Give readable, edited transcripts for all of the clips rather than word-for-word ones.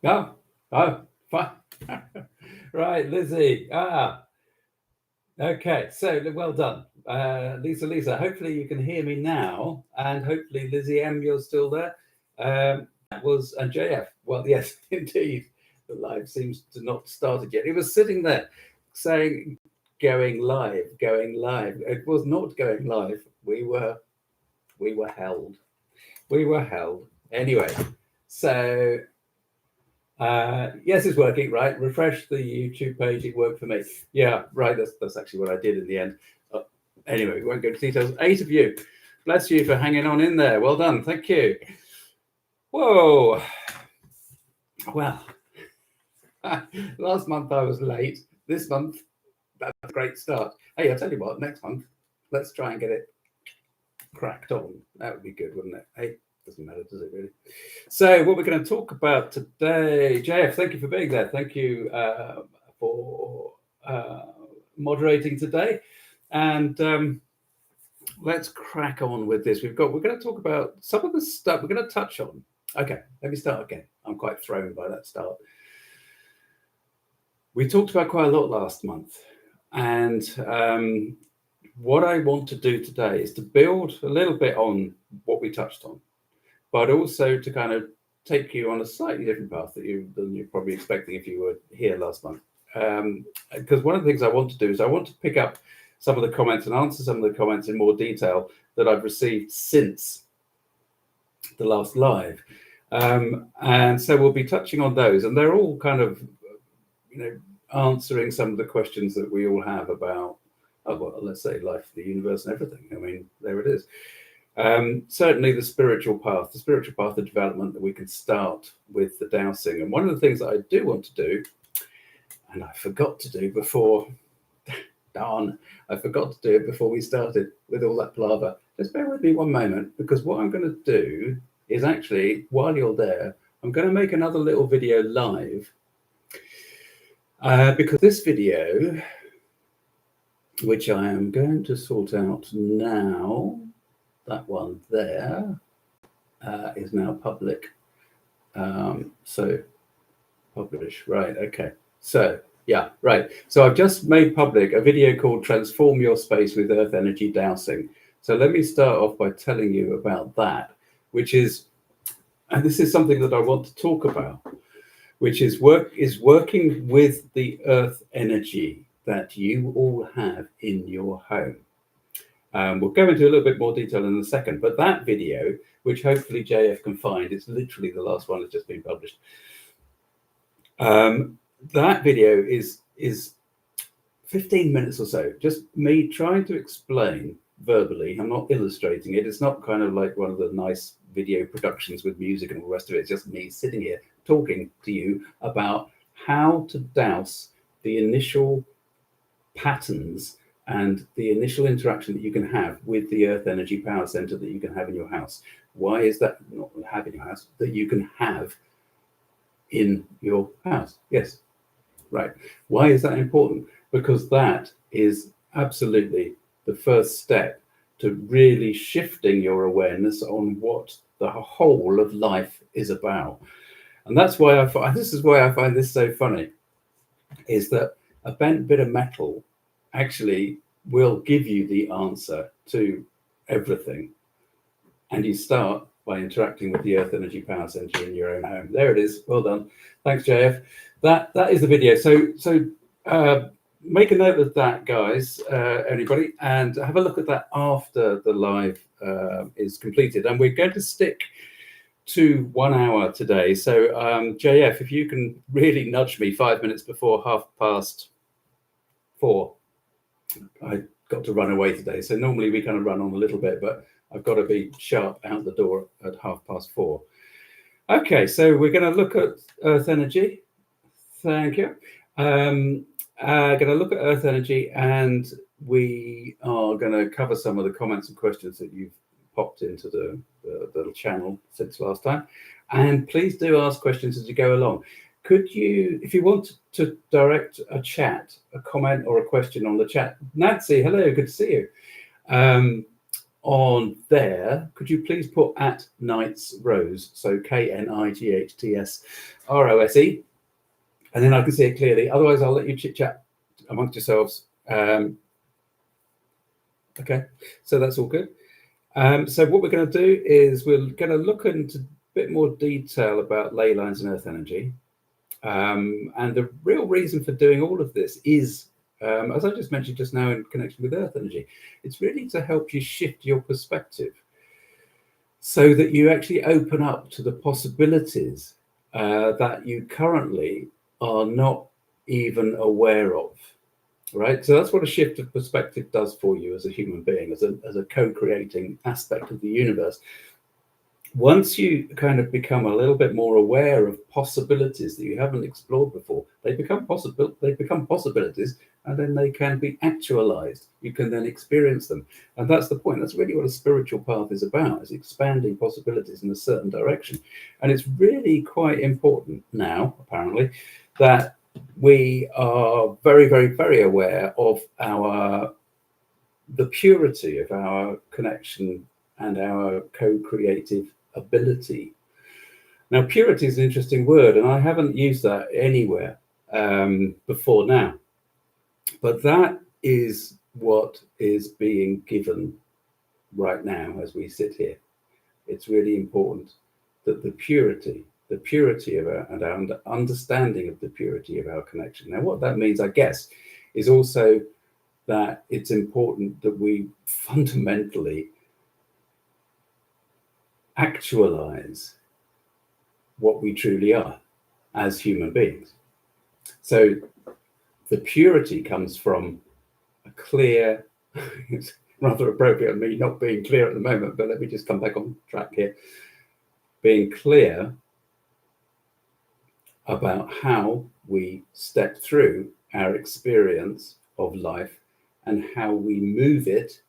Oh, fine. Right, Lizzie. Okay. So well done, Lisa. Hopefully you can hear me now, and hopefully Lizzie M, you're still there. That was and JF. Well, yes, indeed. The live seems to not started yet. It was sitting there saying going live, going live. It was not going live. We were held. We were held. Anyway, so yes, it's working, right? Refresh the YouTube page. It worked for me. Yeah, right. That's actually what I did in the end. Anyway, we won't go into details. 8 of you. Bless you for hanging on in there. Well done. Thank you. Whoa. Well, last month I was late. This month, that's a great start. Hey, I'll tell you what, next month, let's try and get it cracked on. That would be good, wouldn't it? Hey, doesn't matter, does it really? So what we're going to talk about today, JF, thank you for being there. Thank you for moderating today. And let's crack on with this. We're going to talk about some of the stuff we're going to touch on. Okay, let me start again. I'm quite thrown by that start. We talked about quite a lot last month, and what I want to do today is to build a little bit on what we touched on, but also to kind of take you on a slightly different path than you're probably expecting if you were here last month. Because one of the things I want to do is I want to pick up some of the comments and answer some of the comments in more detail that I've received since the last live. And so we'll be touching on those, and they're all kind of, answering some of the questions that we all have about, let's say life, the universe, and everything. I mean, there it is. Certainly the spiritual path of development that we can start with the dowsing. And one of the things that I do want to do, and I forgot to do before, I forgot to do it before we started with all that palaver. Just bear with me one moment, because what I'm going to do is actually, while you're there, I'm going to make another little video live. Because this video, which I am going to sort out now, that one there, is now public. So publish, right, okay. So, yeah, right. So I've just made public a video called Transform Your Space with Earth Energy Dowsing. So let me start off by telling you about that, which is, and this is something that I want to talk about, which is working with the earth energy that you all have in your home. We'll go into a little bit more detail in a second, but that video, which hopefully JF can find, it's literally the last one that's just been published. That video is 15 minutes or so, just me trying to explain verbally. I'm not illustrating it. It's not kind of like one of the nice video productions with music and all the rest of it. It's just me sitting here talking to you about how to douse the initial patterns and the initial interaction that you can have with the earth energy power center that you can have in your house. Why is that not have in your house, that you can have in your house? Yes, right. Why is that important? Because that is absolutely the first step to really shifting your awareness on what the whole of life is about. And that's why I find this so funny, is that a bent bit of metal actually will give you the answer to everything. And you start by interacting with the earth energy power center in your own home. There it is. Well done. Thanks, JF. That is the video. So make a note of that, guys, everybody, and have a look at that after the live is completed. And we're going to stick to 1 hour today. So JF, if you can really nudge me 5 minutes before 4:30. I got to run away today. So normally we kind of run on a little bit, but I've got to be sharp out the door at 4:30. Okay, so we're going to look at earth energy. Thank you. Going to look at earth energy, and we are going to cover some of the comments and questions that you've popped into the little channel since last time. And please do ask questions as you go along. Could you, if you want to direct a chat, a comment or a question on the chat. Nancy, hello, good to see you. on there, could you please put at Knights Rose, so KNIGHTSROSE, and then I can see it clearly. Otherwise, I'll let you chit chat amongst yourselves. Okay, so that's all good. So what we're going to do is we're going to look into a bit more detail about ley lines and earth energy. And the real reason for doing all of this is, as I just mentioned just now in connection with earth energy, it's really to help you shift your perspective so that you actually open up to the possibilities that you currently are not even aware of. Right, so that's what a shift of perspective does for you as a human being, as a co-creating aspect of the universe. Once you kind of become a little bit more aware of possibilities that you haven't explored before, they become possibilities, and then they can be actualized. You can then experience them, and that's the point. That's really what a spiritual path is about: is expanding possibilities in a certain direction. And it's really quite important now, apparently, that we are very, very, very aware of the purity of our connection and our co-creative ability. Now, purity is an interesting word, and I haven't used that anywhere before now, but that is what is being given right now as we sit here. It's really important that the purity of our, and our understanding of the purity of our connection. Now, what that means, I guess, is also that it's important that we fundamentally actualize what we truly are as human beings. So the purity comes from a clear, it's rather appropriate of me not being clear at the moment, but let me just come back on track here. Being clear about how we step through our experience of life and how we move it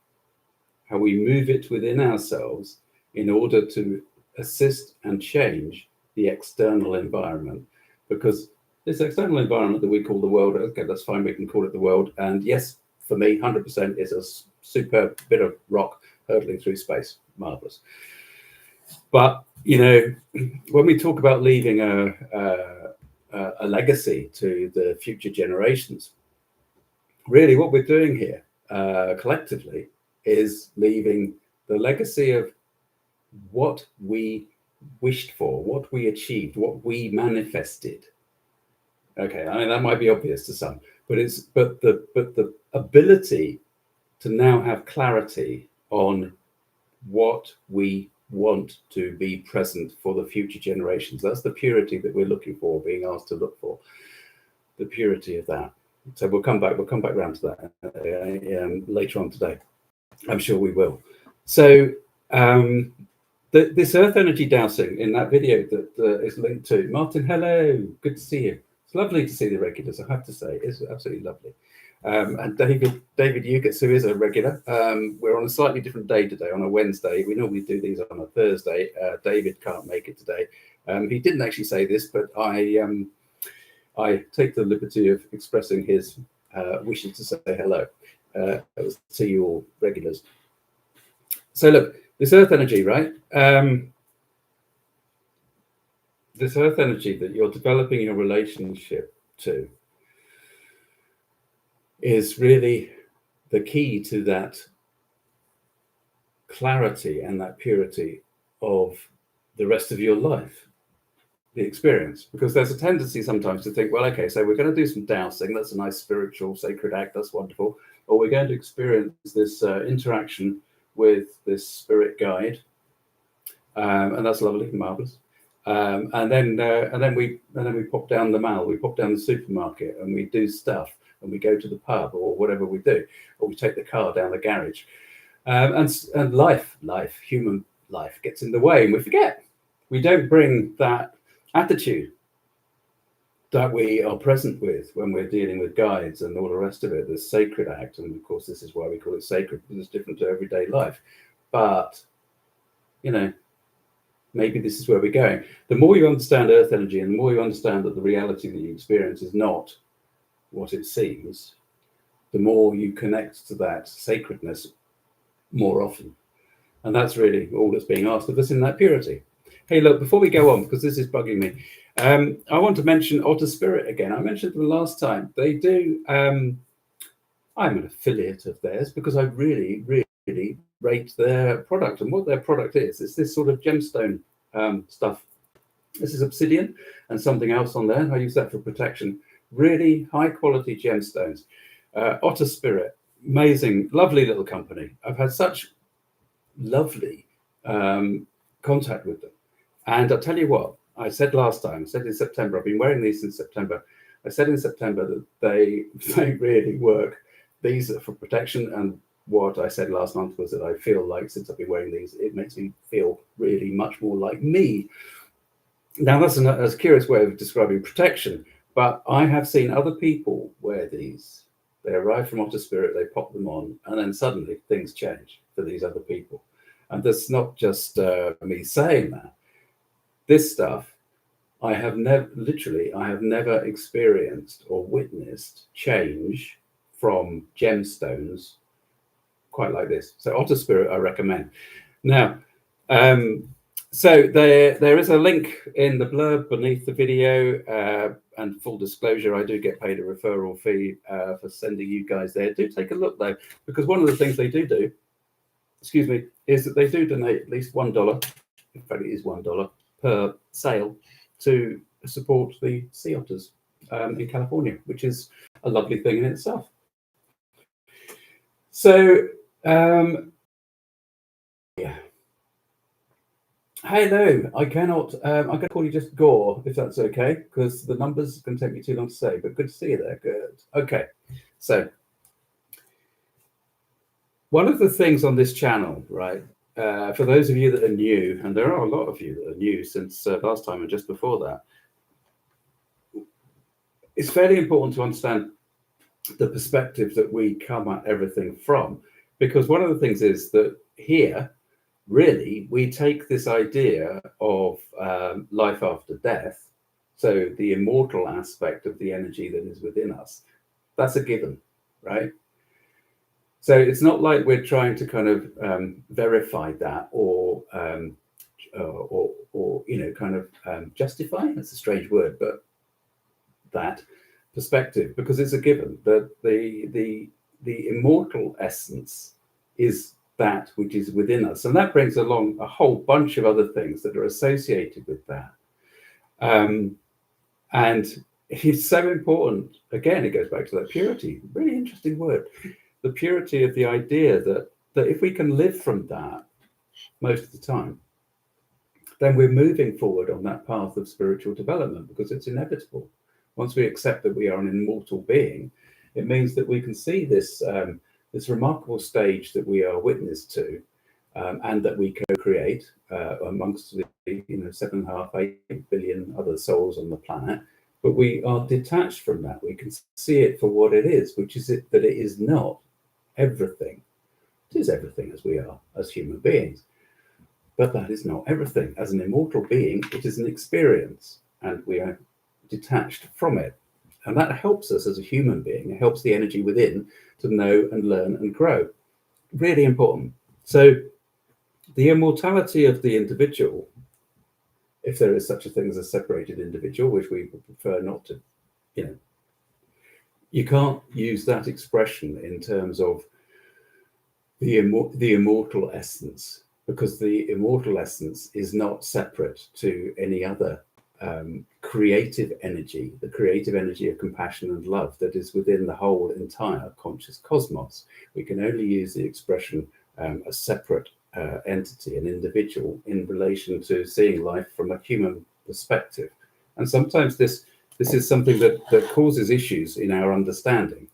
within ourselves in order to assist and change the external environment. Because this external environment that we call the world, okay, that's fine, we can call it the world. And yes, for me, 100% is a superb bit of rock hurtling through space. Marvelous. But, you know, when we talk about leaving a legacy to the future generations, really what we're doing here collectively is leaving the legacy of what we wished for, what we achieved, what we manifested. Okay, I mean, that might be obvious to some, but the ability to now have clarity on what we want to be present for the future generations. That's the purity that we're looking for, being asked to look for, the purity of that. So we'll come back around to that later on today. I'm sure we will. So this earth energy dowsing in that video that is linked to Martin, hello, good to see you. It's lovely to see the regulars, I have to say. It's absolutely lovely. And David Ugetsu is a regular. We're on a slightly different day today, on a Wednesday. We normally do these on a Thursday. David can't make it today. He didn't actually say this, but I take the liberty of expressing his wishes to say hello to you all regulars. So look, this earth energy, right? This earth energy that you're developing your relationship to is really the key to that clarity and that purity of the rest of your life, the experience. Because there's a tendency sometimes to think, well, okay, so we're going to do some dowsing. That's a nice spiritual, sacred act. That's wonderful. Or we're going to experience this interaction with this spirit guide, and that's lovely, marvelous. And then we pop down the mall, we pop down the supermarket, and we do stuff, and we go to the pub or whatever we do, or we take the car down the garage, and human life gets in the way, and we forget. We don't bring that attitude that we are present with when we're dealing with guides and all the rest of it, the sacred act. And of course, this is why we call it sacred, because it's different to everyday life. But, you know, maybe this is where we're going. The more you understand earth energy, and the more you understand that the reality that you experience is not what it seems, the more you connect to that sacredness more often. And that's really all that's being asked of us in that purity. Hey, look, before we go on, because this is bugging me, I want to mention Otter Spirit again. I mentioned them last time. They do, I'm an affiliate of theirs because I really, really rate their product. And what their product is this sort of gemstone stuff. This is Obsidian and something else on there. I use that for protection. Really high quality gemstones. Otter Spirit, amazing, lovely little company. I've had such lovely contact with them. And I'll tell you what, I said last time, I said in September, I've been wearing these since September. I said in September that they really work. These are for protection. And what I said last month was that I feel like since I've been wearing these, it makes me feel really much more like me. Now, that's a curious way of describing protection, but I have seen other people wear these. They arrive from Otter Spirit, they pop them on, and then suddenly things change for these other people. And that's not just me saying that. This stuff, I have never experienced or witnessed change from gemstones quite like this. So Otter Spirit, I recommend. Now, so there is a link in the blurb beneath the video, and full disclosure, I do get paid a referral fee for sending you guys there. Do take a look though, because one of the things they do, excuse me, is that they do donate at least $1. In fact, it is $1 per sale to support the sea otters in California, which is a lovely thing in itself. So, yeah. Hello, I cannot, I'm going to call you just Gore, if that's okay, because the numbers can take me too long to say, but good to see you there, good. Okay, so one of the things on this channel, right, for those of you that are new, and there are a lot of you that are new since last time and just before that, it's fairly important to understand the perspective that we come at everything from, because one of the things is that here, really, we take this idea of life after death, so the immortal aspect of the energy that is within us, that's a given, right? So it's not like we're trying to kind of verify that or you know, kind of justify, that's a strange word, but that perspective, because it's a given that the immortal essence is that which is within us, and that brings along a whole bunch of other things that are associated with that, and it's so important. Again, it goes back to that purity, really interesting word, the purity of the idea that if we can live from that most of the time, then we're moving forward on that path of spiritual development, because it's inevitable. Once we accept that we are an immortal being, it means that we can see this this remarkable stage that we are witness to, and that we co-create amongst the 7.5, 8 billion other souls on the planet. But we are detached from that. We can see it for what it is, which is that it is not everything. It is everything as we are as human beings, but that is not everything. As an immortal being, it is an experience, and we are detached from it. And that helps us as a human being. It helps the energy within to know and learn and grow. Really important. So the immortality of the individual, if there is such a thing as a separated individual, which we would prefer not to, you can't use that expression in terms of the immortal essence, because the immortal essence is not separate to any other creative energy, the creative energy of compassion and love that is within the whole entire conscious cosmos. We can only use the expression a separate entity, an individual, in relation to seeing life from a human perspective. And sometimes this is something that causes issues in our understanding,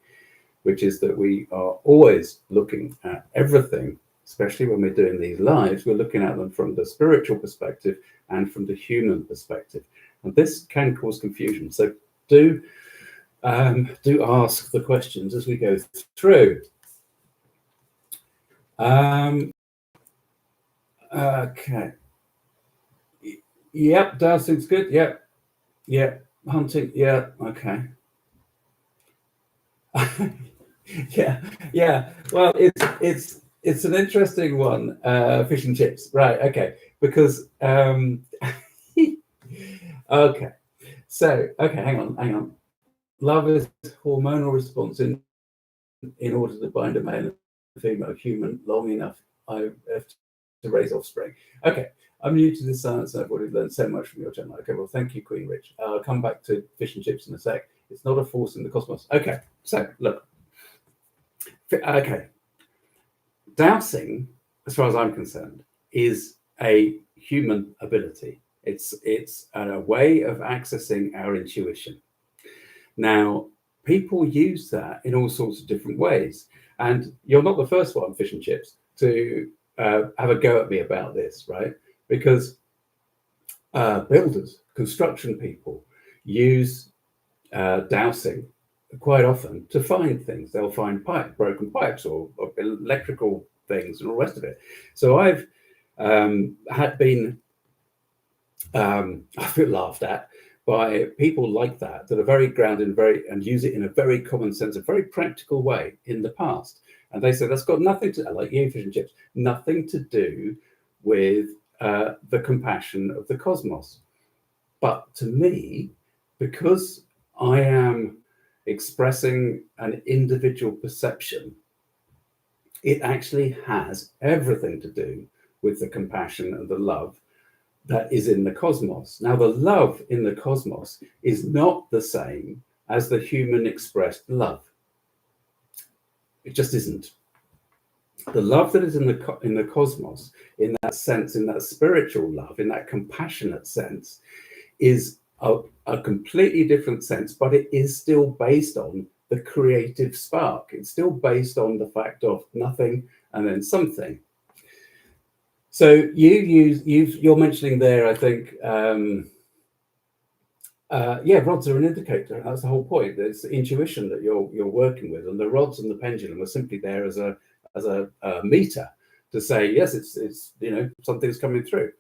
which is that we are always looking at everything, especially when we're doing these lives, we're looking at them from the spiritual perspective and from the human perspective. And this can cause confusion. So do ask the questions as we go through. Okay. Yep, Dowsing's good. Yep. Yep. Hunting. Yeah. Okay. Yeah. Well, it's it's an interesting one. Fish and chips, right? Okay, because okay, so okay, hang on. Love is hormonal response in order to bind a male and female human long enough I have to raise offspring. Okay, I'm new to this science and I've already learned so much from your channel. Okay, well, thank you, Queen Rich. I'll come back to fish and chips in a sec. It's not a force in the cosmos. Okay, so look. Okay, dowsing, as far as I'm concerned, is a human ability. It's a way of accessing our intuition. Now, people use that in all sorts of different ways. And you're not the first one, fish and chips, to have a go at me about this, right? Because builders, construction people use dowsing quite often to find things. They'll find broken pipes or electrical things and all the rest of it. So I've been I feel laughed at by people like that are very grounded and use it in a very common sense, a very practical way in the past. And they say that's got nothing to, like you, fish and chips, nothing to do with the compassion of the cosmos. But to me, because I am expressing an individual perception, it actually has everything to do with the compassion and the love that is in the cosmos. Now, the love in the cosmos is not the same as the human expressed love. It just isn't. The love that is in the cosmos, in that sense, in that spiritual love, in that compassionate sense, is a completely different sense, but it is still based on the creative spark. It's still based on the fact of nothing and then something. So you're mentioning there, I think, rods are an indicator. That's the whole point. It's intuition that you're working with, and the rods and the pendulum are simply there as a meter to say yes, it's something's coming through.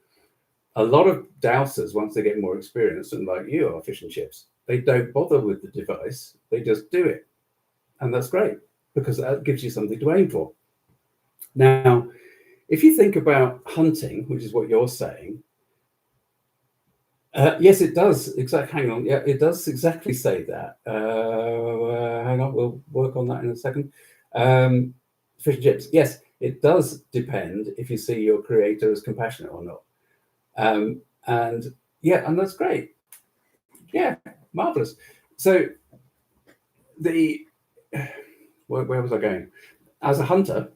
A lot of dowsers, once they get more experience, and like you are, fish and chips, they don't bother with the device. They just do it, and that's great because that gives you something to aim for. Now, if you think about hunting, which is what you're saying, yes, it does. Hang on. Yeah, it does exactly say that. Hang on. We'll work on that in a second. Fish and chips. Yes, it does depend if you see your creator as compassionate or not. And that's great. Yeah, marvelous. So where was I going? As a hunter,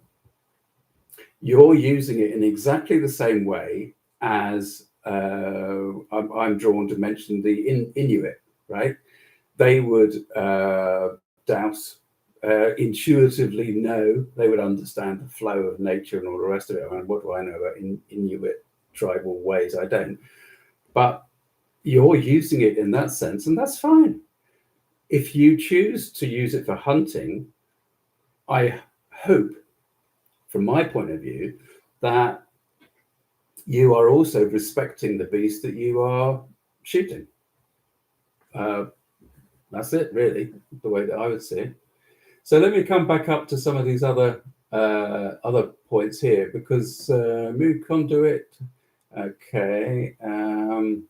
you're using it in exactly the same way as I'm drawn to mention the Inuit, right? They would douse, intuitively know, they would understand the flow of nature and all the rest of it. I mean, what do I know about Inuit tribal ways? I don't. But you're using it in that sense, and that's fine. If you choose to use it for hunting, I hope, from my point of view, that you are also respecting the beast that you are shooting. That's it, really, the way that I would see it. So let me come back up to some of these other points here, because mood conduit. Okay. I'm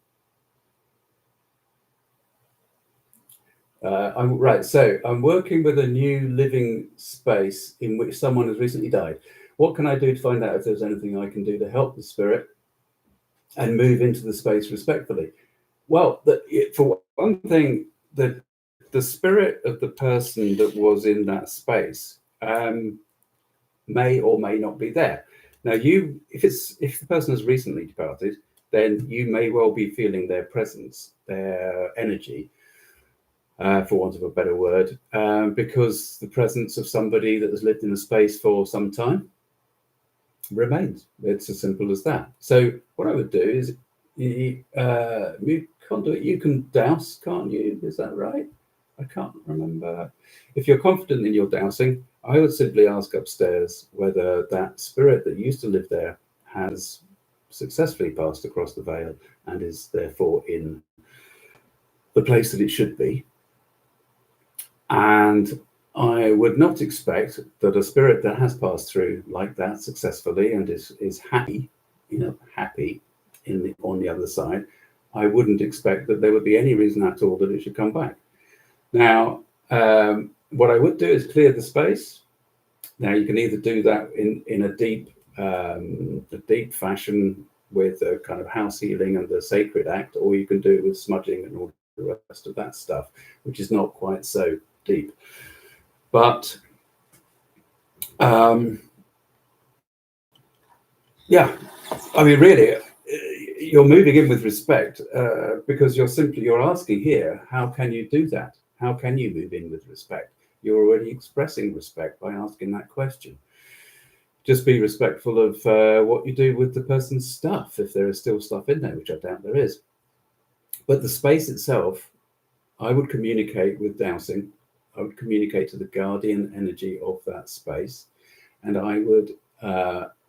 right. So I'm working with a new living space in which someone has recently died. What can I do to find out if there's anything I can do to help the spirit and move into the space respectfully? Well, for one thing, the spirit of the person that was in that space may or may not be there. Now, if the person has recently departed, then you may well be feeling their presence, their energy, for want of a better word, because the presence of somebody that has lived in a space for some time remains. It's as simple as that. So what I would do is, conduit, you can douse, can't you? Is that right? I can't remember. If you're confident in your dowsing, I would simply ask upstairs whether that spirit that used to live there has successfully passed across the veil and is therefore in the place that it should be. And I would not expect that a spirit that has passed through like that successfully and is happy, happy on the other side, I wouldn't expect that there would be any reason at all that it should come back. Now, what I would do is clear the space. Now, you can either do that in a deep fashion with a kind of house healing and the sacred act, or you can do it with smudging and all the rest of that stuff, which is not quite so deep. But yeah, I mean, really, you're moving in with respect because you're asking here, how can you do that? How can you move in with respect? You're already expressing respect by asking that question. Just be respectful of what you do with the person's stuff, if there is still stuff in there, which I doubt there is. But the space itself, I would communicate with Dowsing. I would communicate to the guardian energy of that space, and I would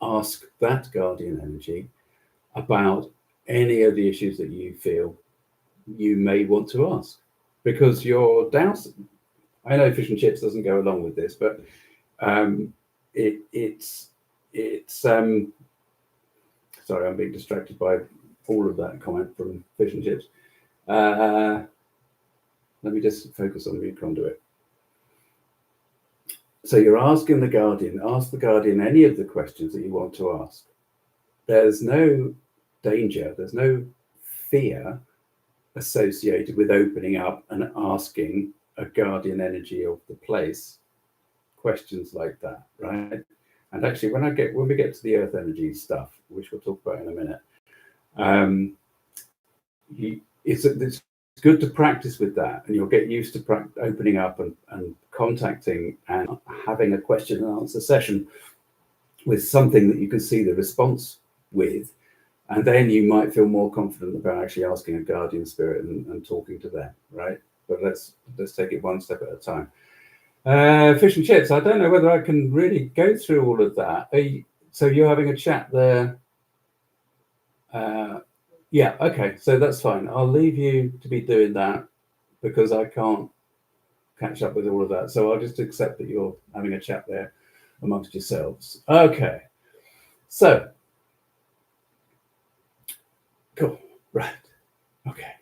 ask that guardian energy about any of the issues that you feel you may want to ask. Because your Dowsing, I know Fish and Chips doesn't go along with this, but it's sorry, I'm being distracted by all of that comment from Fish and Chips. Let me just focus on the conduit. So you're asking the guardian, ask the guardian any of the questions that you want to ask. There's no danger, there's no fear associated with opening up and asking a guardian energy of the place questions like that, right? And actually, when we get to the earth energy stuff, which we'll talk about in a minute, it's good to practice with that, and you'll get used to opening up and contacting and having a question and answer session with something that you can see the response with, and then you might feel more confident about actually asking a guardian spirit and talking to them, right? But let's take it one step at a time. Fish and Chips, I don't know whether I can really go through all of that. So you're having a chat there. Yeah, okay, so that's fine. I'll leave you to be doing that because I can't catch up with all of that. So I'll just accept that you're having a chat there amongst yourselves. Okay, so cool, right, okay.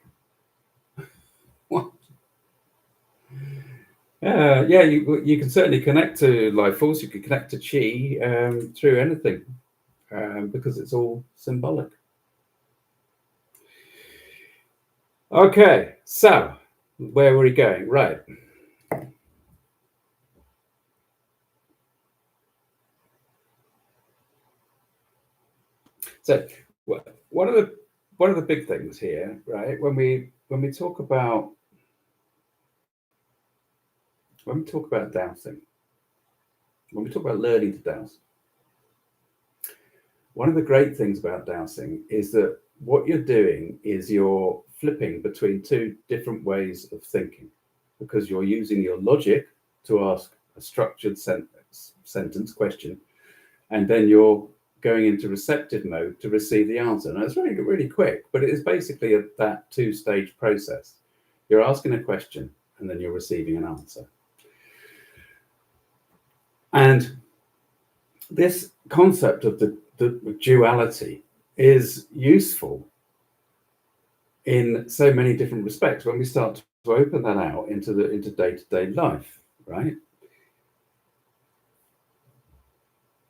Yeah, you can certainly connect to life force. You can connect to chi through anything because it's all symbolic. Okay, so where were we going? Right. So one of the big things here, right? When we talk about dowsing, when we talk about learning to dowse, one of the great things about dowsing is that what you're doing is you're flipping between two different ways of thinking, because you're using your logic to ask a structured sentence question, and then you're going into receptive mode to receive the answer. Now, it's really, really quick, but it is basically that two-stage process. You're asking a question, and then you're receiving an answer. And this concept of the duality is useful in so many different respects when we start to open that out into day-to-day life, right?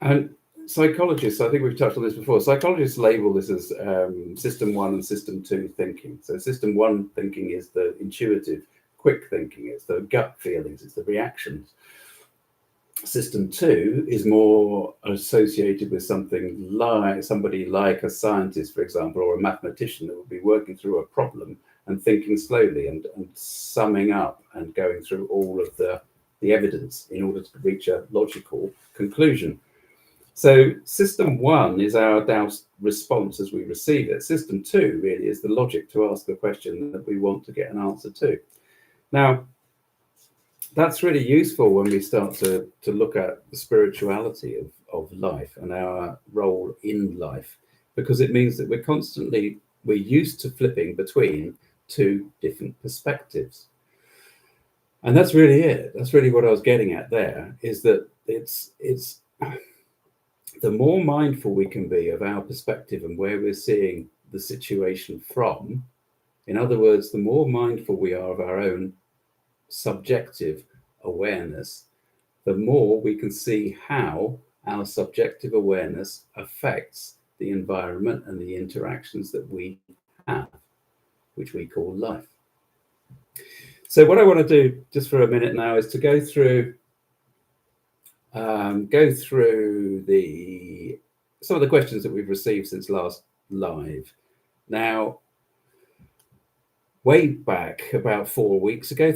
And psychologists, I think we've touched on this before, psychologists label this as system 1 and system 2 thinking. So system 1 thinking is the intuitive, quick thinking, it's the gut feelings, it's the reactions. System 2 is more associated with something like somebody like a scientist, for example, or a mathematician that would be working through a problem and thinking slowly and summing up and going through all of the evidence in order to reach a logical conclusion. So system 1 is our Dowse response as we receive it. System 2 really is the logic to ask the question that we want to get an answer to. Now, that's really useful when we start to look at the spirituality of life and our role in life, because it means that we're used to flipping between two different perspectives. And that's really it. That's really what I was getting at there, is that it's the more mindful we can be of our perspective and where we're seeing the situation from. In other words, the more mindful we are of our own subjective awareness, the more we can see how our subjective awareness affects the environment and the interactions that we have, which we call life. So what I want to do just for a minute now is to go through some of the questions that we've received since last live. Now, way back about 3 weeks ago,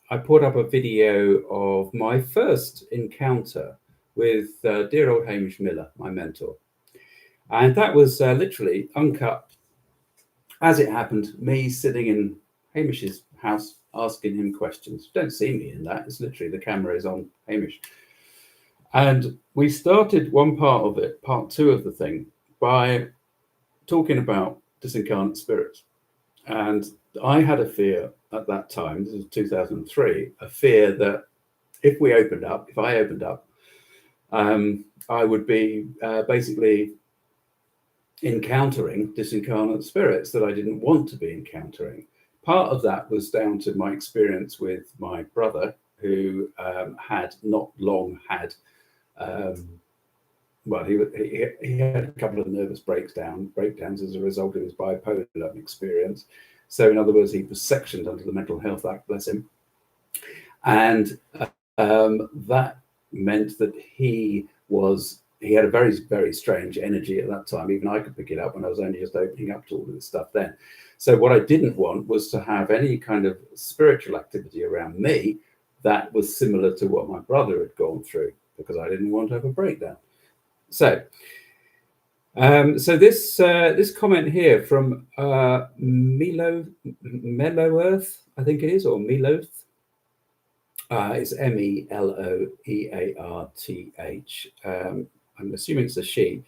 I put up a video of my first encounter with dear old Hamish Miller, my mentor. And that was literally uncut, as it happened, me sitting in Hamish's house asking him questions. Don't see me in that. It's literally the camera is on Hamish. And we started one part of it, part 2 of the thing, by talking about disincarnate spirits. And I had a fear at that time, this was 2003, a fear that if I opened up, I would be basically encountering disincarnate spirits that I didn't want to be encountering. Part of that was down to my experience with my brother, who had not long had, he had a couple of nervous breakdowns as a result of his bipolar experience. So in other words, he was sectioned under the Mental Health Act, bless him. And that meant that he had a very, very strange energy at that time. Even I could pick it up when I was only just opening up to all of this stuff then. So what I didn't want was to have any kind of spiritual activity around me that was similar to what my brother had gone through, because I didn't want to have a breakdown. So, this comment here from Mellow Earth, I think it is, or Meloth. It's Meloearth. I'm assuming it's a she.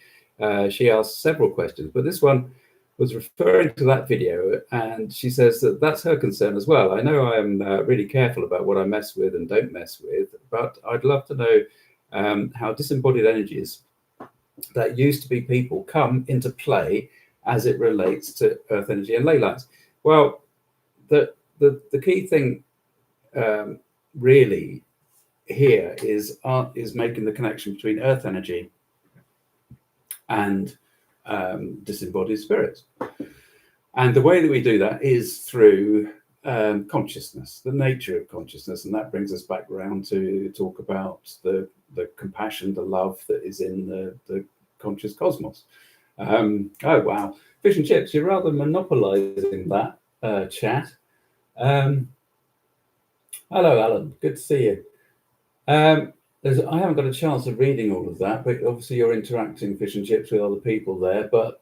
She asked several questions, but this one was referring to that video, and she says that that's her concern as well. I know I am really careful about what I mess with and don't mess with, but I'd love to know how disembodied energies that used to be people come into play as it relates to earth energy and ley lines. Well, the key thing really here is making the connection between earth energy and disembodied spirits. And the way that we do that is through consciousness, the nature of consciousness. And that brings us back around to talk about the compassion, the love that is in the conscious cosmos. Oh, wow. Fish and chips, you're rather monopolizing that chat. Hello, Alan. Good to see you. I haven't got a chance of reading all of that, but obviously you're interacting, Fish and Chips, with other people there. But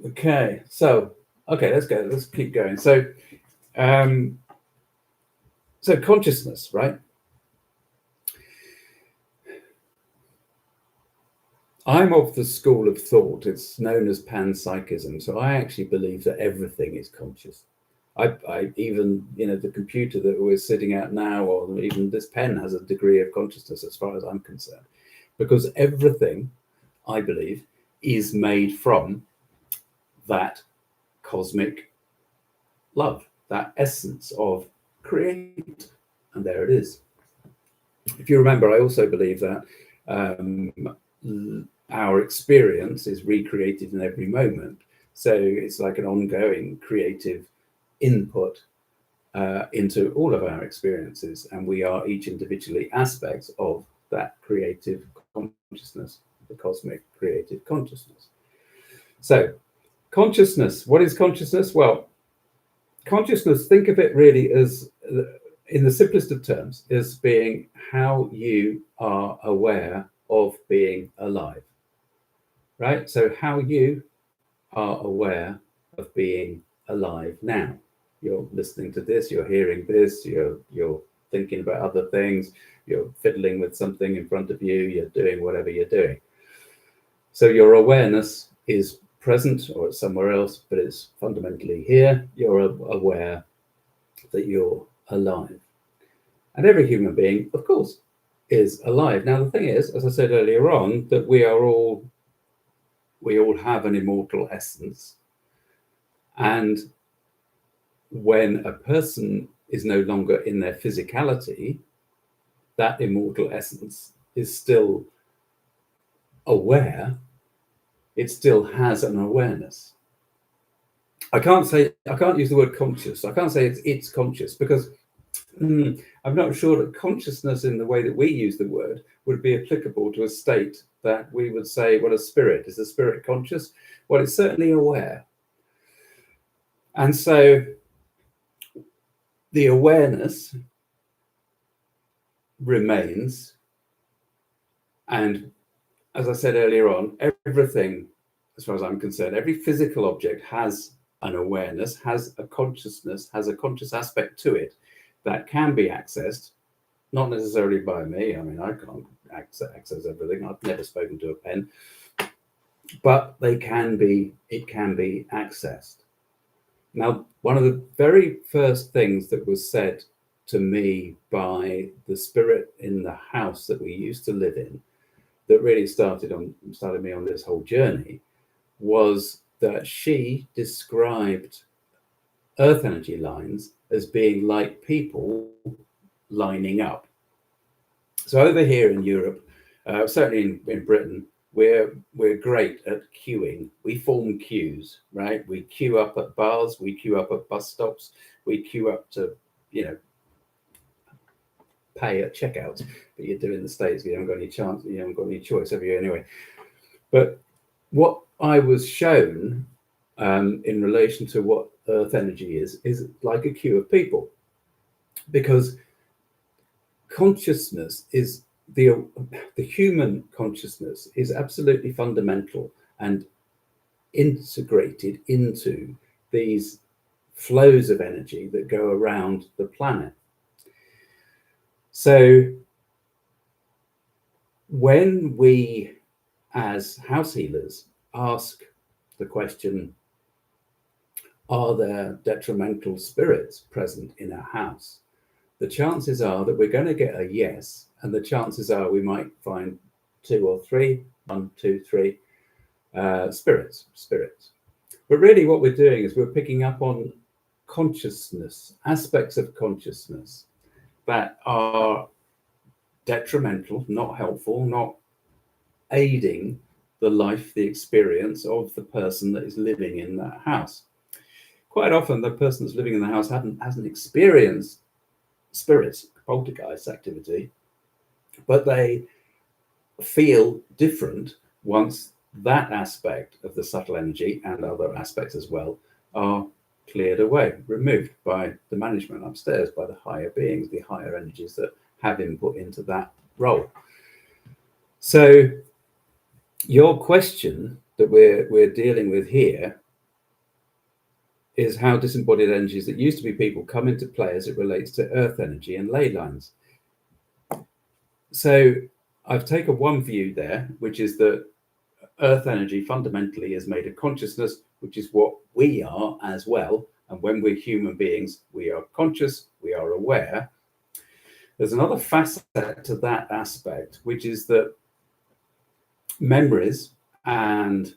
okay, so let's go. Let's keep going. So, consciousness, right? I'm of the school of thought. It's known as panpsychism. So I actually believe that everything is conscious. I even, the computer that we're sitting at now, or even this pen, has a degree of consciousness as far as I'm concerned, because everything, I believe, is made from that cosmic love, that essence of create. And there it is. If you remember, I also believe that our experience is recreated in every moment. So it's like an ongoing creative input into all of our experiences, and we are each individually aspects of that creative consciousness, the cosmic creative consciousness. So consciousness, what is consciousness? Well, consciousness, think of it really as, in the simplest of terms, as being how you are aware of being alive, right? So how you are aware of being alive now. You're listening to this, you're hearing this, you're thinking about other things, you're fiddling with something in front of you, you're doing whatever you're doing. So your awareness is present or it's somewhere else, but it's fundamentally here. You're aware that you're alive. And every human being, of course, is alive. Now, the thing is, as I said earlier on, that we all have an immortal essence. And when a person is no longer in their physicality, that immortal essence is still aware. It still has an awareness. I can't use the word conscious. I can't say it's conscious, because I'm not sure that consciousness in the way that we use the word would be applicable to a state that we would say, well, a spirit. Is the spirit conscious? Well, it's certainly aware. And so the awareness remains. And as I said earlier on, everything, as far as I'm concerned, every physical object has an awareness, has a consciousness, has a conscious aspect to it that can be accessed, not necessarily by me. I mean, I can't access everything. I've never spoken to a pen, but it can be accessed. Now, one of the very first things that was said to me by the spirit in the house that we used to live in, that really started me on this whole journey, was that she described earth energy lines as being like people lining up. So over here in Europe, certainly in Britain, we're great at queuing. We form queues, right? We queue up at bars, we queue up at bus stops, we queue up to, pay at checkouts. But you do in the States, you haven't got any chance, you haven't got any choice, have you, anyway? But what I was shown in relation to what earth energy is like a queue of people, because consciousness is the human consciousness is absolutely fundamental and integrated into these flows of energy that go around the planet. So when we as house healers ask the question, are there detrimental spirits present in our house? The chances are that we're going to get a yes, and the chances are we might find 2 or 3, 1, 2, 3 spirits. But really what we're doing is we're picking up on consciousness, aspects of consciousness that are detrimental, not helpful, not aiding the life, the experience of the person that is living in that house. Quite often the person that's living in the house hasn't experienced spirits, poltergeist activity, but they feel different once that aspect of the subtle energy and other aspects as well are cleared away, removed by the management upstairs, by the higher beings, the higher energies that have input into that role. So your question that we're dealing with here is how disembodied energies that used to be people come into play as it relates to earth energy and ley lines. So I've taken one view there, which is that earth energy fundamentally is made of consciousness, which is what we are as well. And when we're human beings, we are conscious, we are aware. There's another facet to that aspect, which is that memories and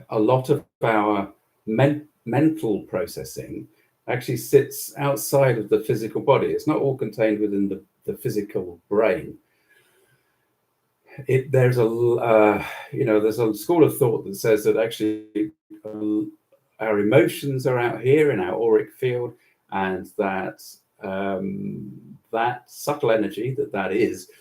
a lot of our mental processing actually sits outside of the physical body. It's not all contained within the physical brain. There's a school of thought that says that actually our emotions are out here in our auric field, and that that subtle energy that is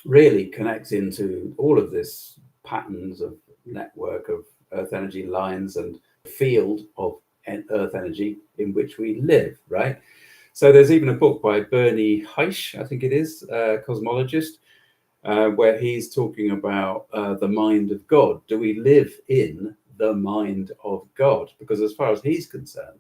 really connects into all of this patterns of network of earth energy lines and field of earth energy in which we live, right? So there's even a book by Bernie Heisch, I think it is, a cosmologist, where he's talking about the mind of God. Do we live in the mind of God? Because as far as he's concerned,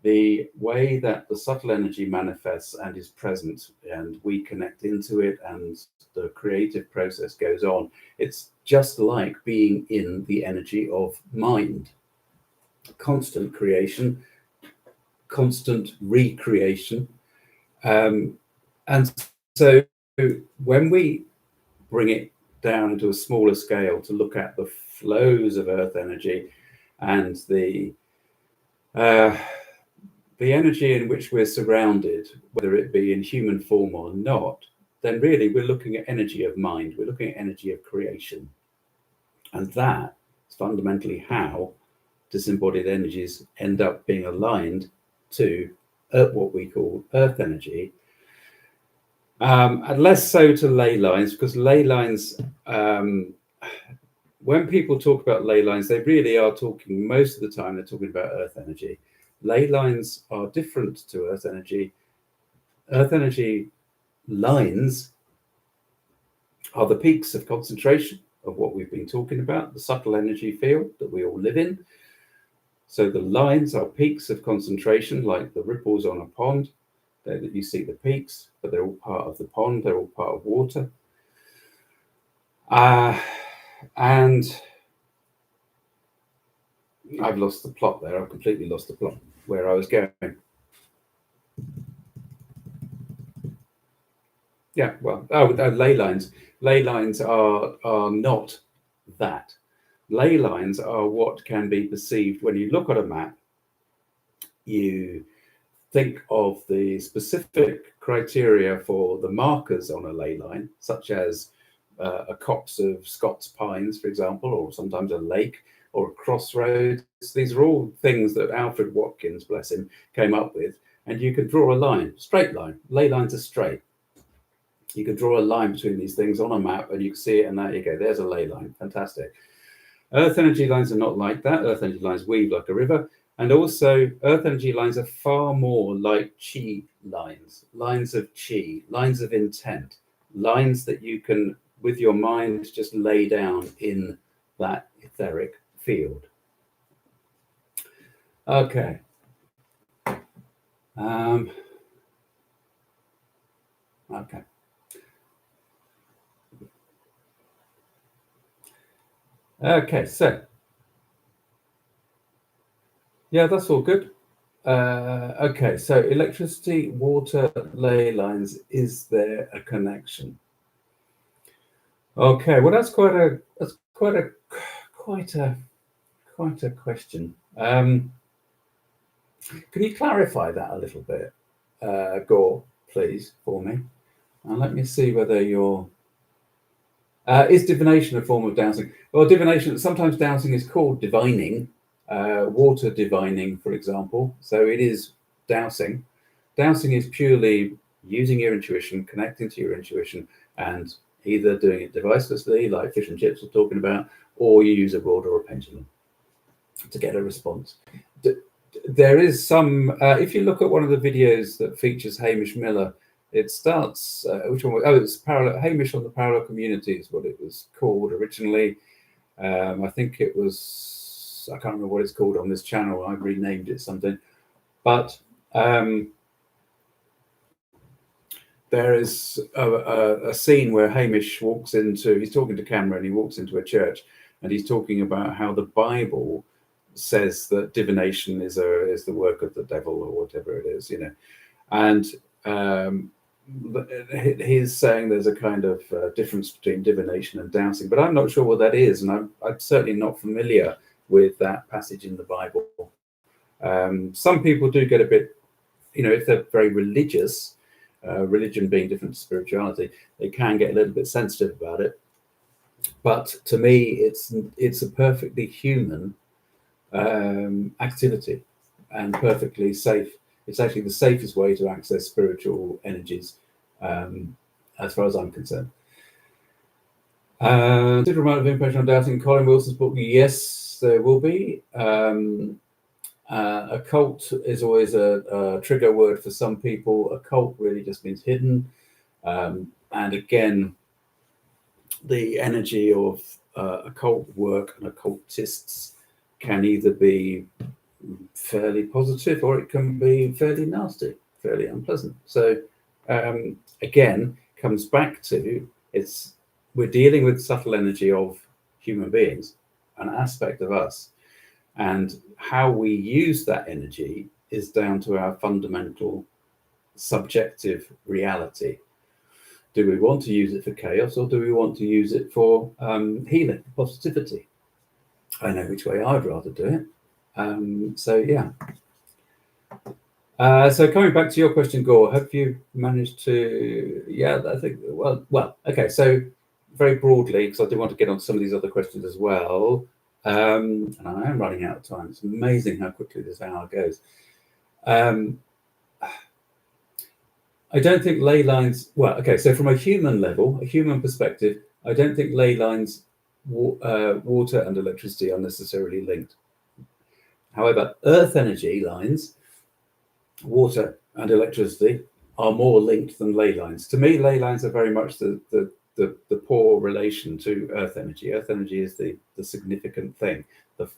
the way that the subtle energy manifests and is present, and we connect into it, and the creative process goes on, it's just like being in the energy of mind. Constant creation, constant recreation. And so when we bring it down to a smaller scale to look at the flows of earth energy and the energy in which we're surrounded, whether it be in human form or not, then really we're looking at energy of mind, we're looking at energy of creation. And that is fundamentally how disembodied energies end up being aligned to what we call earth energy. And less so to ley lines, because ley lines, when people talk about ley lines, they really are talking, most of the time, they're talking about earth energy. Ley lines are different to earth energy. Earth energy lines are the peaks of concentration of what we've been talking about, the subtle energy field that we all live in. So the lines are peaks of concentration, like the ripples on a pond. That you see the peaks, but they're all part of the pond, they're all part of water. And I've lost the plot there. I've completely lost the plot where I was going. Yeah, well, ley lines. Ley lines are not that. Ley lines are what can be perceived when you look at a map. You think of the specific criteria for the markers on a ley line, such as a copse of Scots pines, for example, or sometimes a lake or a crossroads. These are all things that Alfred Watkins, bless him, came up with. And you can draw a line, straight line. Ley lines are straight. You can draw a line between these things on a map and you can see it, and there you go. There's a ley line. Fantastic. Earth energy lines are not like that. Earth energy lines weave like a river. And also, earth energy lines are far more like chi lines, lines of chi, lines of intent, lines that you can, with your mind, just lay down in that etheric field. Okay. Okay. Okay, so yeah, that's all good. Okay, so electricity, water, ley lines, is there a connection? Okay, well that's quite a question. Can you clarify that a little bit, Gore, please, for me? And let me see whether you're is divination a form of dowsing? Well, divination, sometimes dowsing is called divining, water divining, for example. So it is dowsing. Dowsing is purely using your intuition, connecting to your intuition, and either doing it devicelessly, like fish and chips we're talking about, or you use a rod or a pendulum to get a response. There is some, if you look at one of the videos that features Hamish Miller, it starts, which one? Oh, it's parallel. Hamish on the Parallel Community is what it was called originally. I think it was, I can't remember what it's called on this channel. I've renamed it something. But there is a scene where Hamish walks into, he's talking to camera and he walks into a church and he's talking about how the Bible says that divination is the work of the devil or whatever it is, you know. And he's saying there's a kind of difference between divination and dowsing, but I'm not sure what that is, and I'm certainly not familiar with that passage in the Bible. Some people do get a bit, you know, if they're very religious, religion being different to spirituality, they can get a little bit sensitive about it. But to me, it's a perfectly human activity and perfectly safe. It's actually the safest way to access spiritual energies, as far as I'm concerned. Considerable amount of information on dowsing. Colin Wilson's book, yes, there will be. Occult is always a trigger word for some people. Occult really just means hidden. And again, the energy of occult work and occultists can either be fairly positive, or it can be fairly nasty, fairly unpleasant. So again, comes back to we're dealing with subtle energy of human beings, an aspect of us, and how we use that energy is down to our fundamental subjective reality. Do we want to use it for chaos, or do we want to use it for healing, positivity? I know which way I'd rather do it. So yeah. So coming back to your question, Gore, have you managed to? Yeah, I think. Well. Okay. So very broadly, because I do want to get on some of these other questions as well. And I am running out of time. It's amazing how quickly this hour goes. I don't think ley lines. Well, okay. So from a human level, a human perspective, I don't think ley lines, water and electricity are necessarily linked. However, earth energy lines, water and electricity, are more linked than ley lines. To me, ley lines are very much the poor relation to earth energy. Earth energy is the significant thing, the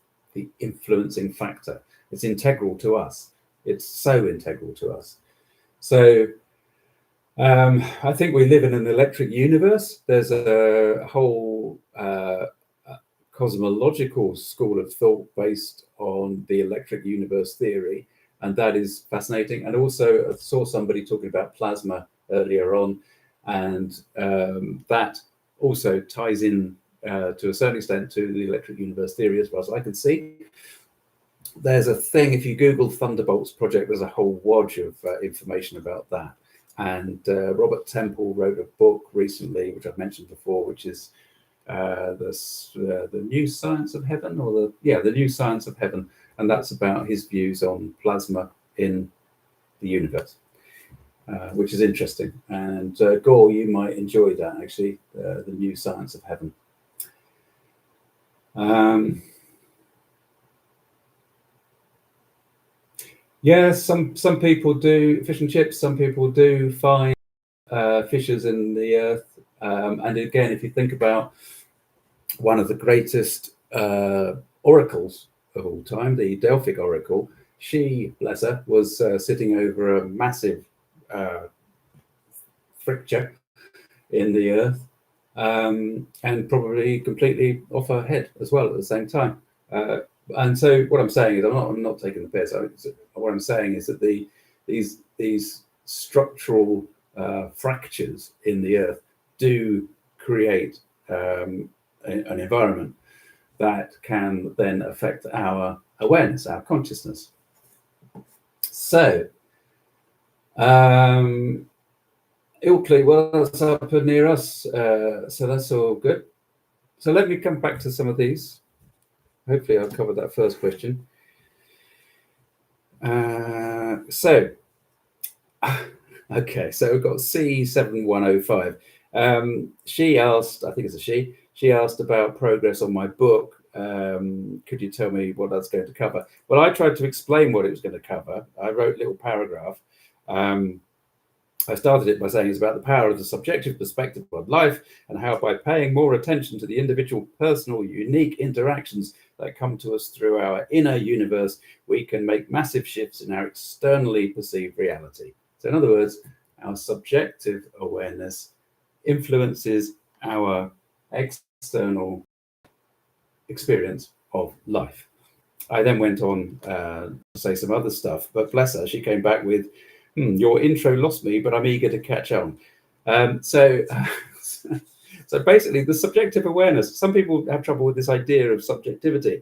influencing factor. It's integral to us. It's so integral to us. So I think we live in an electric universe. There's a whole cosmological school of thought based on the electric universe theory, and that is fascinating. And also I saw somebody talking about plasma earlier on, and that also ties in to a certain extent to the electric universe theory, as far as I can see. There's a thing, if you Google Thunderbolts project, there's a whole wodge of information about that. And Robert Temple wrote a book recently, which I've mentioned before, which is the New Science of Heaven, or the New Science of Heaven, and that's about his views on plasma in the universe, which is interesting. And Gore, you might enjoy that, actually, the New Science of Heaven. Yeah, some people do fish and chips. Some people do find fissures in the earth. And again, if you think about one of the greatest oracles of all time, the Delphic oracle, she, bless her, was sitting over a massive fracture in the earth, and probably completely off her head as well at the same time. And so what I'm saying is, I'm not taking the piss. What I'm saying is that these structural fractures in the earth do create an environment that can then affect our awareness, our consciousness. So, Ilkley, well, that's up near us, so that's all good. So let me come back to some of these. Hopefully I'll cover that first question. Okay, so we've got C7105. She asked, I think it's a she asked about progress on my book. Could you tell me what that's going to cover? Well, I tried to explain what it was going to cover. I wrote a little paragraph. I started it by saying it's about the power of the subjective perspective of life, and how by paying more attention to the individual, personal, unique interactions that come to us through our inner universe, we can make massive shifts in our externally perceived reality. So in other words, our subjective awareness influences our external experience of life. I then went on to say some other stuff, but bless her, she came back with, your intro lost me, but I'm eager to catch on. So basically, the subjective awareness, some people have trouble with this idea of subjectivity.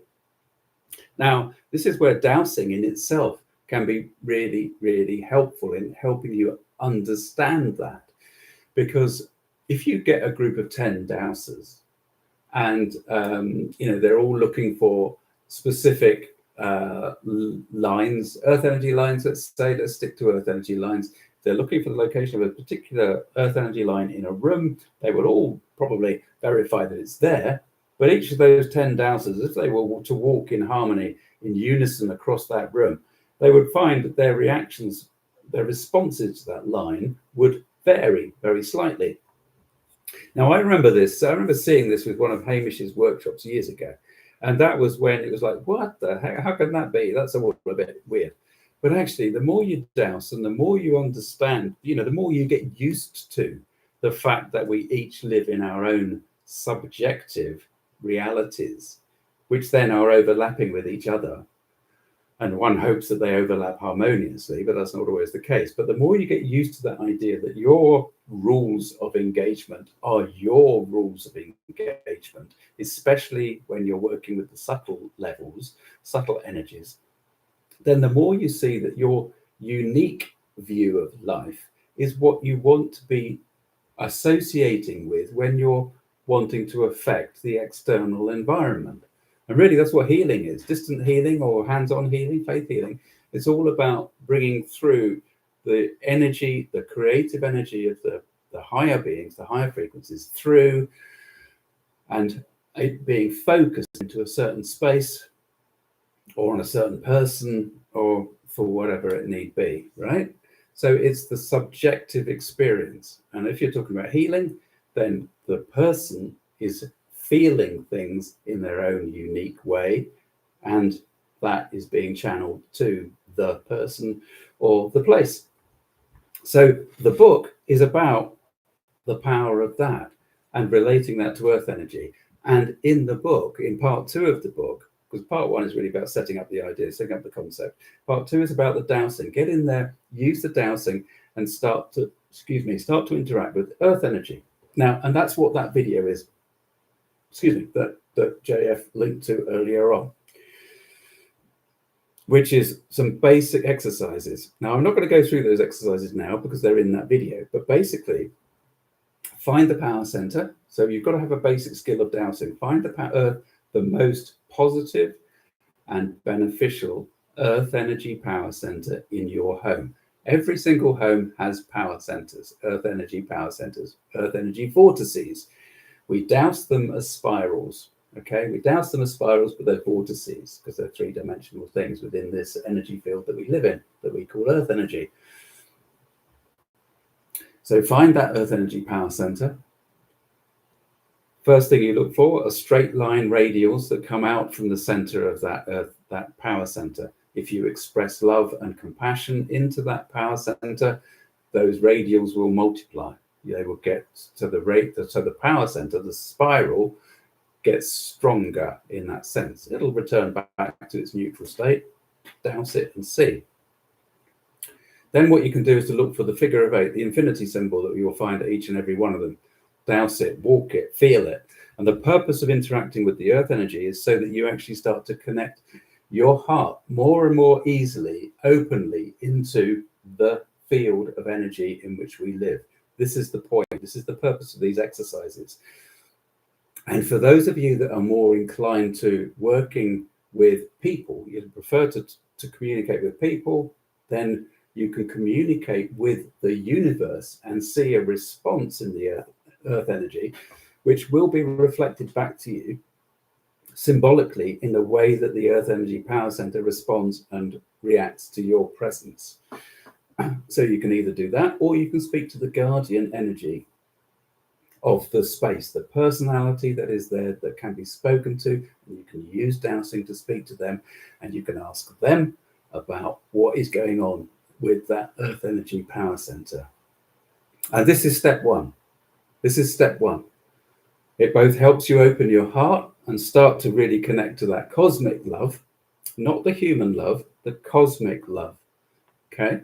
Now, this is where dowsing in itself can be really, really helpful in helping you understand that. Because if you get a group of 10 dowsers, and they're all looking for specific lines, earth energy lines, let's stick to earth energy lines. They're looking for the location of a particular earth energy line in a room. They will all probably verify that it's there, but each of those 10 dowsers, if they were to walk in harmony, in unison across that room, they would find that their reactions, their responses to that line would vary very slightly. Now, I remember seeing this with one of Hamish's workshops years ago. And that was when it was like, what the heck? How can that be? That's all a bit weird. But actually, the more you dowse and the more you understand, the more you get used to the fact that we each live in our own subjective realities, which then are overlapping with each other. And one hopes that they overlap harmoniously, but that's not always the case. But the more you get used to that idea that your rules of engagement are your rules of engagement, especially when you're working with the subtle levels, subtle energies, then the more you see that your unique view of life is what you want to be associating with when you're wanting to affect the external environment. And really, that's what healing is. Distant healing or hands-on healing, faith healing. It's all about bringing through the energy, the creative energy of the higher beings, the higher frequencies through, and it being focused into a certain space or on a certain person or for whatever it need be, right? So it's the subjective experience. And if you're talking about healing, then the person is feeling things in their own unique way, and that is being channeled to the person or the place. So the book is about the power of that and relating that to earth energy. And in the book, in part 2 of the book, because part 1 is really about setting up the idea, setting up the concept. Part 2 is about the dowsing. Get in there, use the dowsing, and start to interact with earth energy. Now, and that's what that video is, that JF linked to earlier on, which is some basic exercises. Now, I'm not going to go through those exercises now because they're in that video, but basically, find the power center. So you've got to have a basic skill of dowsing. Find the most positive and beneficial earth energy power center in your home. Every single home has power centers, earth energy power centers, earth energy vortices. We douse them as spirals. Okay, we douse them as spirals, but they're vortices because they're 3-dimensional things within this energy field that we live in, that we call earth energy. So find that earth energy power center. First thing you look for are straight line radials that come out from the center of that power center. If you express love and compassion into that power center, those radials will multiply. They will get to the rate, so the power center, the spiral, gets stronger in that sense. It'll return back to its neutral state. Douse it and see. Then what you can do is to look for the figure of 8, the infinity symbol that you'll find at each and every one of them. Douse it, walk it, feel it. And the purpose of interacting with the earth energy is so that you actually start to connect your heart more and more easily, openly into the field of energy in which we live. This is the point. This is the purpose of these exercises. And for those of you that are more inclined to working with people, you prefer to communicate with people, then you can communicate with the universe and see a response in the earth energy, which will be reflected back to you symbolically in the way that the earth energy power center responds and reacts to your presence. So you can either do that, or you can speak to the guardian energy of the space, the personality that is there that can be spoken to, and you can use dowsing to speak to them, and you can ask them about what is going on with that earth energy power center. And this is step 1. This is step 1. It both helps you open your heart and start to really connect to that cosmic love, not the human love, the cosmic love. Okay?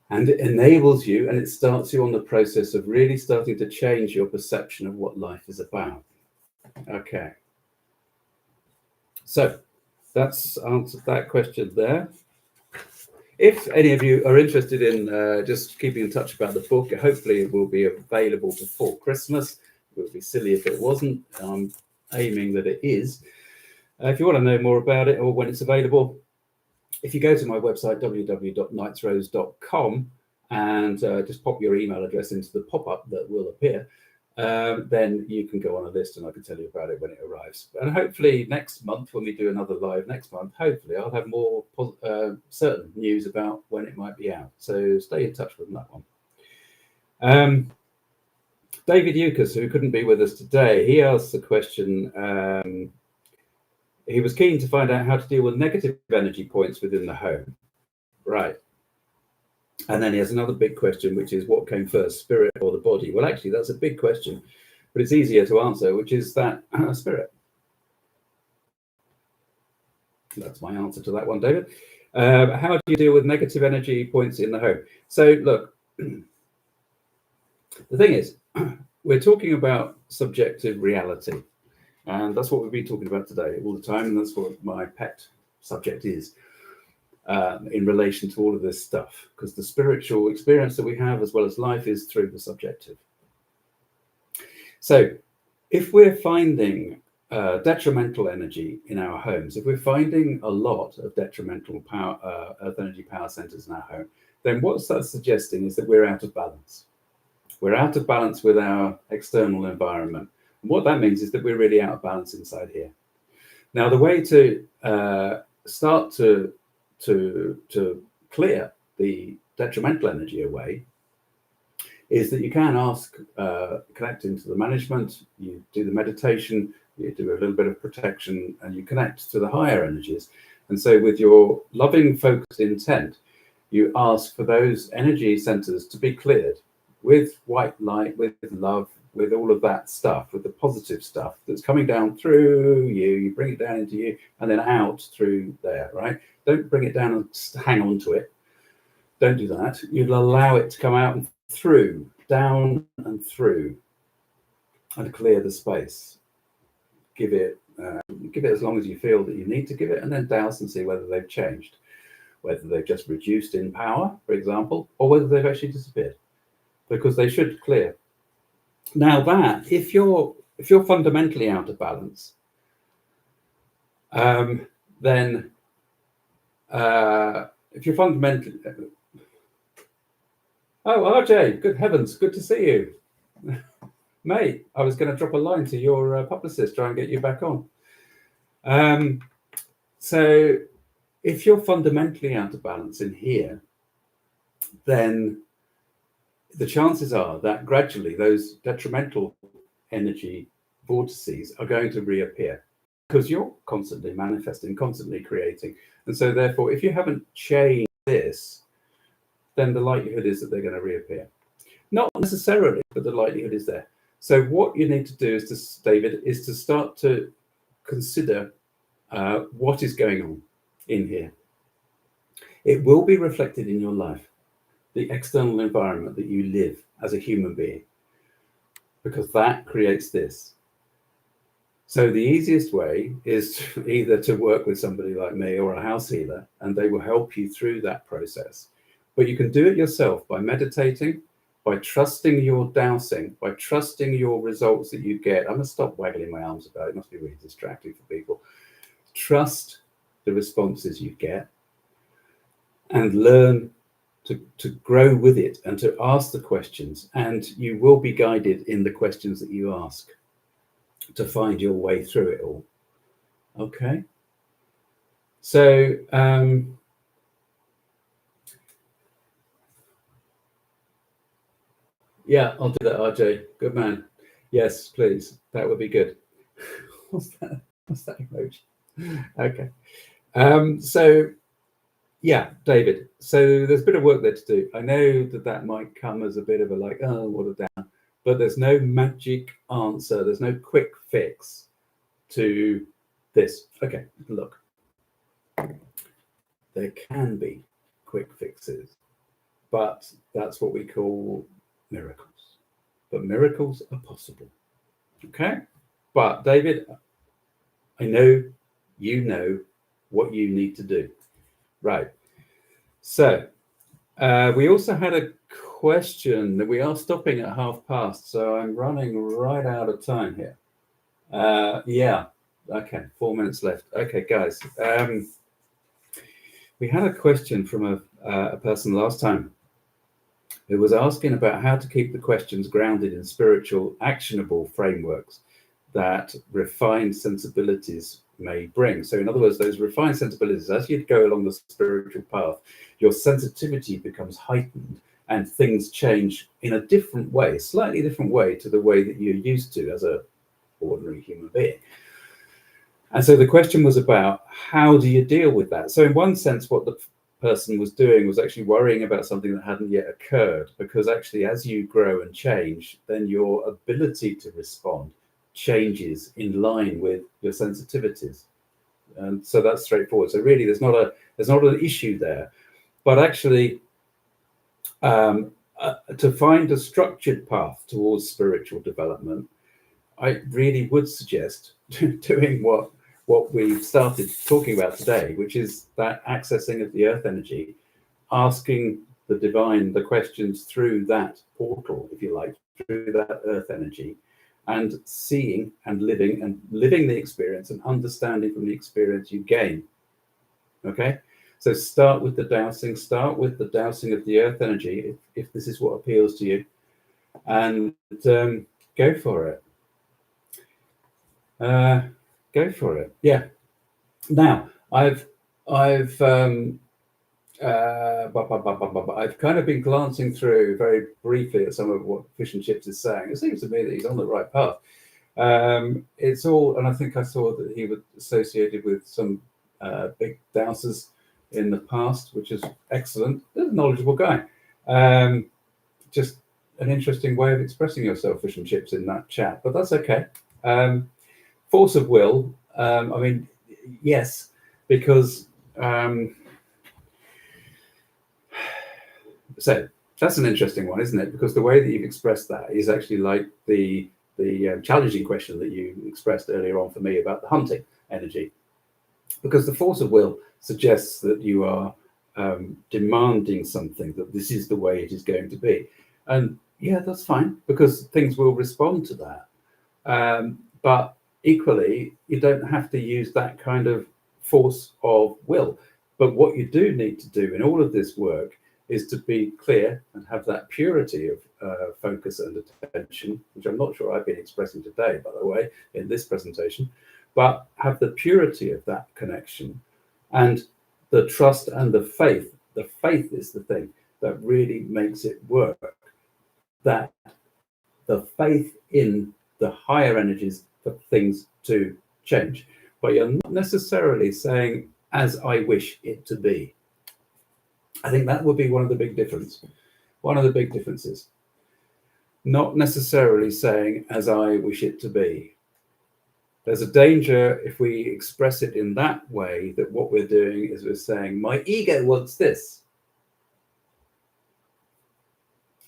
And it enables you, and it starts you on the process of really starting to change your perception of what life is about. Okay. So that's answered that question there. If any of you are interested in just keeping in touch about the book, hopefully it will be available before Christmas. It would be silly if it wasn't. I'm aiming that it is. If you want to know more about it or when it's available, if you go to my website, www.knightsrose.com, and just pop your email address into the pop-up that will appear, then you can go on a list and I can tell you about it when it arrives. And hopefully next month, when we do another live next month, hopefully I'll have more certain news about when it might be out. So stay in touch with that one. David Eucas, who couldn't be with us today, he asked the question, he was keen to find out how to deal with negative energy points within the home. Right. And then he has another big question, which is what came first, spirit or the body? Well, actually, that's a big question, but it's easier to answer, which is that spirit. That's my answer to that one, David. How do you deal with negative energy points in the home? So look, the thing is, we're talking about subjective reality, and that's what we've been talking about today all the time, and that's what my pet subject is. In relation to all of this stuff, because the spiritual experience that we have as well as life is through the subjective. So if we're finding detrimental energy in our homes, if we're finding a lot of detrimental power, earth energy power centers in our home, then what's that suggesting is that we're out of balance. We're out of balance with our external environment. And what that means is that we're really out of balance inside here. Now, the way to start to clear the detrimental energy away is that you can ask, connect into the management, you do the meditation, you do a little bit of protection, and you connect to the higher energies. And so with your loving, focused intent, you ask for those energy centers to be cleared with white light, with love, with all of that stuff, with the positive stuff that's coming down through you. You bring it down into you and then out through there, right? Don't bring it down and hang on to it. Don't do that. You'll allow it to come out and through, down and through, and clear the space. Give it as long as you feel that you need to give it, and then douse and see whether they've changed, whether they've just reduced in power, for example, or whether they've actually disappeared, because they should clear. Now that if you're fundamentally out of balance, then if you're fundamentally, oh, RJ, good heavens, good to see you, mate. I was going to drop a line to your publicist, try and get you back on. So if you're fundamentally out of balance in here, then the chances are that gradually those detrimental energy vortices are going to reappear, because you're constantly manifesting, constantly creating. And so therefore, if you haven't changed this, then the likelihood is that they're going to reappear. Not necessarily, but the likelihood is there. So what you need to do is David, is to start to consider what is going on in here. It will be reflected in your life, the external environment that you live as a human being, because that creates this. So the easiest way is either to work with somebody like me or a house healer, and they will help you through that process. But you can do it yourself by meditating, by trusting your dowsing, by trusting your results that you get. I'm going to stop waggling my arms about it. It must be really distracting for people. Trust the responses you get and learn to grow with it and to ask the questions. And you will be guided in the questions that you ask to find your way through it all. Okay. So, yeah, I'll do that, RJ. Good man. Yes, please. That would be good. What's that? What's that emoji? Okay. So, yeah, David. So there's a bit of work there to do. I know that might come as a bit of a like, oh, what a down. But there's no magic answer. There's no quick fix to this. Okay, look. There can be quick fixes, but that's what we call miracles. But miracles are possible. Okay? But David, I know you know what you need to do. Right. So we also had a question that we are stopping at past, so I'm running right out of time here. Yeah. Okay, 4 minutes left. Okay, guys. We had a question from a person last time who was asking about how to keep the questions grounded in spiritual, actionable frameworks that refined sensibilities may bring. So in other words, those refined sensibilities, as you go along the spiritual path, your sensitivity becomes heightened and things change in a different way, slightly different way to the way that you're used to as a ordinary human being. And so the question was about, how do you deal with that? So in one sense, what the person was doing was actually worrying about something that hadn't yet occurred, because actually as you grow and change, then your ability to respond changes in line with your sensitivities. And so that's straightforward. So really there's not an issue there, but actually to find a structured path towards spiritual development, I really would suggest doing what we've started talking about today, which is that accessing of the earth energy, asking the divine the questions through that portal, if you like, through that earth energy, and seeing and living the experience and understanding from the experience you gain. Okay, so start with the dowsing, of the earth energy, if this is what appeals to you, and go for it. Go for it. Yeah. Now I've kind of been glancing through very briefly at some of what Fish and Chips is saying. It seems to me that he's on the right path. It's all, and I think I saw that he was associated with some big dowsers in the past, which is excellent. He's a knowledgeable guy. Just an interesting way of expressing yourself, Fish and Chips, in that chat, but that's okay. Force of will, I mean, yes, because so that's an interesting one, isn't it? Because the way that you've expressed that is actually like the challenging question that you expressed earlier on for me about the hunting energy, because the force of will suggests that you are demanding something, that this is the way it is going to be, and yeah, that's fine, because things will respond to that, but equally you don't have to use that kind of force of will. But what you do need to do in all of this work is to be clear and have that purity of focus and attention, which I'm not sure I've been expressing today, by the way, in this presentation, but have the purity of that connection and the trust and the faith. The faith is the thing that really makes it work. That the faith in the higher energies for things to change. But you're not necessarily saying, as I wish it to be. I think that would be one of the big differences. One of the big differences. Not necessarily saying, as I wish it to be. There's a danger if we express it in that way, that what we're doing is we're saying, my ego wants this.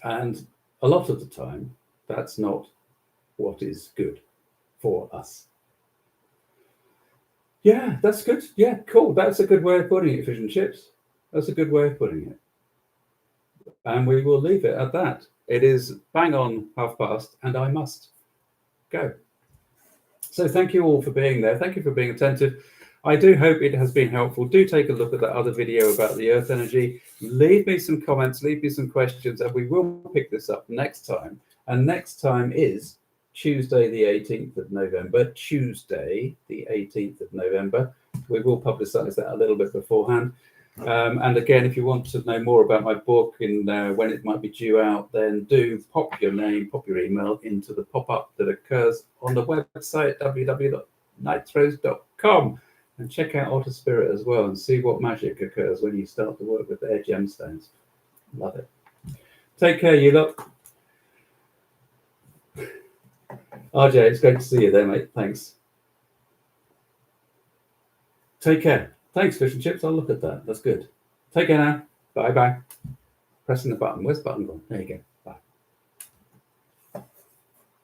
And a lot of the time, that's not what is good for us. Yeah, that's good. Yeah, cool. That's a good way of putting it, Fish and Chips. That's a good way of putting it. And we will leave it at that. It is bang on past, and I must go. So thank you all for being there. Thank you for being attentive. I do hope it has been helpful. Do take a look at that other video about the earth energy. Leave me some comments, leave me some questions, and we will pick this up next time. And next time is Tuesday, the 18th of November. Tuesday, the 18th of November. We will publicize that a little bit beforehand. And again, if you want to know more about my book and when it might be due out, then do pop your name, pop your email into the pop-up that occurs on the website, www.nightthrows.com, and check out Otter Spirit as well and see what magic occurs when you start to work with their gemstones. Love it. Take care, you lot. RJ, it's great to see you there, mate. Thanks. Take care. Thanks, Fish and Chips. I'll look at that. That's good. Take care now. Bye-bye. Pressing the button. Where's the button gone? There you go.